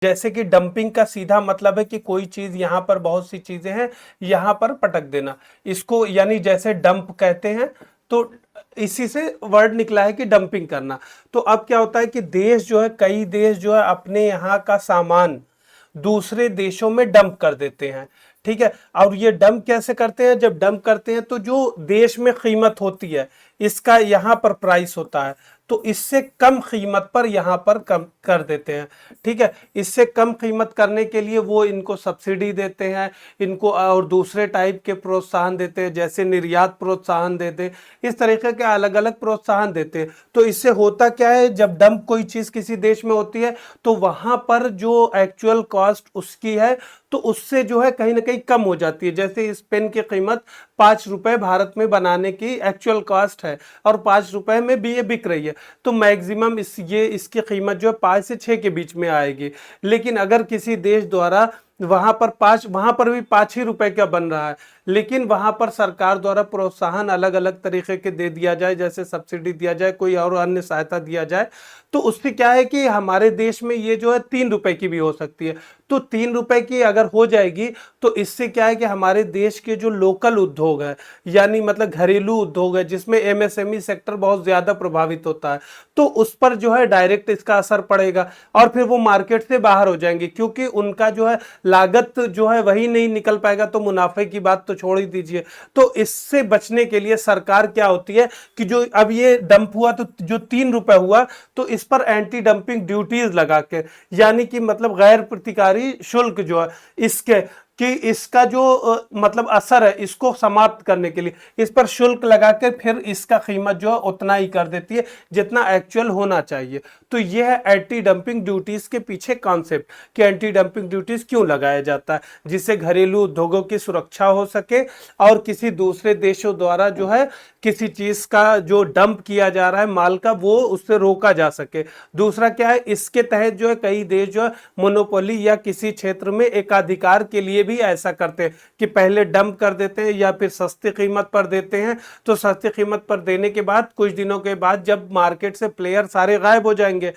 जैसे कि डंपिंग का सीधा मतलब है कि कोई चीज यहाँ पर बहुत सी चीजें हैं, यहाँ पर पटक देना, इसको यानी जैसे डंप कहते हैं, तो इसी से वर्ड निकला है कि डंपिंग करना। तो अब क्या होता है कि देश जो है, कई देश जो है अपने यहाँ का सामान दूसरे देशों में डंप कर देते हैं। ठीक है, और ये डंप कैसे करते हैं? जब डंप करते हैं तो जो देश में कीमत होती है, इसका यहाँ पर प्राइस होता है, तो इससे कम कीमत पर यहाँ पर कम कर देते हैं। ठीक है, इससे कम कीमत करने के लिए वो इनको सब्सिडी देते हैं, इनको और दूसरे टाइप के प्रोत्साहन देते हैं, जैसे निर्यात प्रोत्साहन देते हैं, इस तरीके के अलग अलग प्रोत्साहन देते हैं। तो इससे होता क्या है, जब डंप कोई चीज किसी देश में होती है तो वहां पर जो एक्चुअल कॉस्ट उसकी है, तो उससे जो है कहीं ना कहीं कम हो जाती है। जैसे इस पेन की कीमत 5 रुपए भारत में बनाने की एक्चुअल कॉस्ट है, और 5 रुपए में भी ये बिक रही है, तो मैक्सिमम इसकी कीमत जो है 5 से 6 के बीच में आएगी। लेकिन अगर किसी देश द्वारा वहां पर भी 5 ही रुपए का बन रहा है, लेकिन वहां पर सरकार द्वारा प्रोत्साहन अलग अलग तरीके के दे दिया जाए, जैसे सब्सिडी दिया जाए, कोई और अन्य सहायता दिया जाए, तो उससे क्या है कि हमारे देश में ये जो है 3 रुपए की भी हो सकती है। तो 3 रुपए की अगर हो जाएगी, तो इससे क्या है कि हमारे देश के जो लोकल उद्योग है, यानी मतलब घरेलू उद्योग है, जिसमें एमएसएमई सेक्टर बहुत ज्यादा प्रभावित होता है, तो उस पर जो है डायरेक्ट इसका असर पड़ेगा, और फिर वो मार्केट से बाहर हो जाएंगे, क्योंकि उनका जो है लागत जो है वही नहीं निकल पाएगा, तो मुनाफे की बात तो छोड़ ही दीजिए। तो इससे बचने के लिए सरकार क्या होती है कि जो अब ये डंप हुआ, तो जो 3 रुपए हुआ, तो इस पर एंटी डंपिंग ड्यूटीज लगा के, यानी कि मतलब गैर प्रतिकारी शुल्क जो है इसके, कि इसका जो मतलब असर है, इसको समाप्त करने के लिए इस पर शुल्क लगा के फिर इसका कीमत जो है उतना ही कर देती है जितना एक्चुअल होना चाहिए। तो यह है एंटी डंपिंग ड्यूटीज के पीछे कॉन्सेप्ट, कि एंटी डंपिंग ड्यूटीज क्यों लगाया जाता है, जिससे घरेलू उद्योगों की सुरक्षा हो सके, और किसी दूसरे देशों द्वारा जो है किसी चीज का जो डंप किया जा रहा है माल का, वो उससे रोका जा सके। दूसरा क्या है, इसके तहत जो है कई देश जो है मोनोपोली या किसी क्षेत्र में एकाधिकार के लिए भी ऐसा करते हैं कि पहले डंप कर देते हैं या फिर सस्ती कीमत पर देते हैं। तो सस्ती कीमत पर देने के बाद कुछ दिनों के बाद जब मार्केट से प्लेयर सारे गायब हो जाएंगे,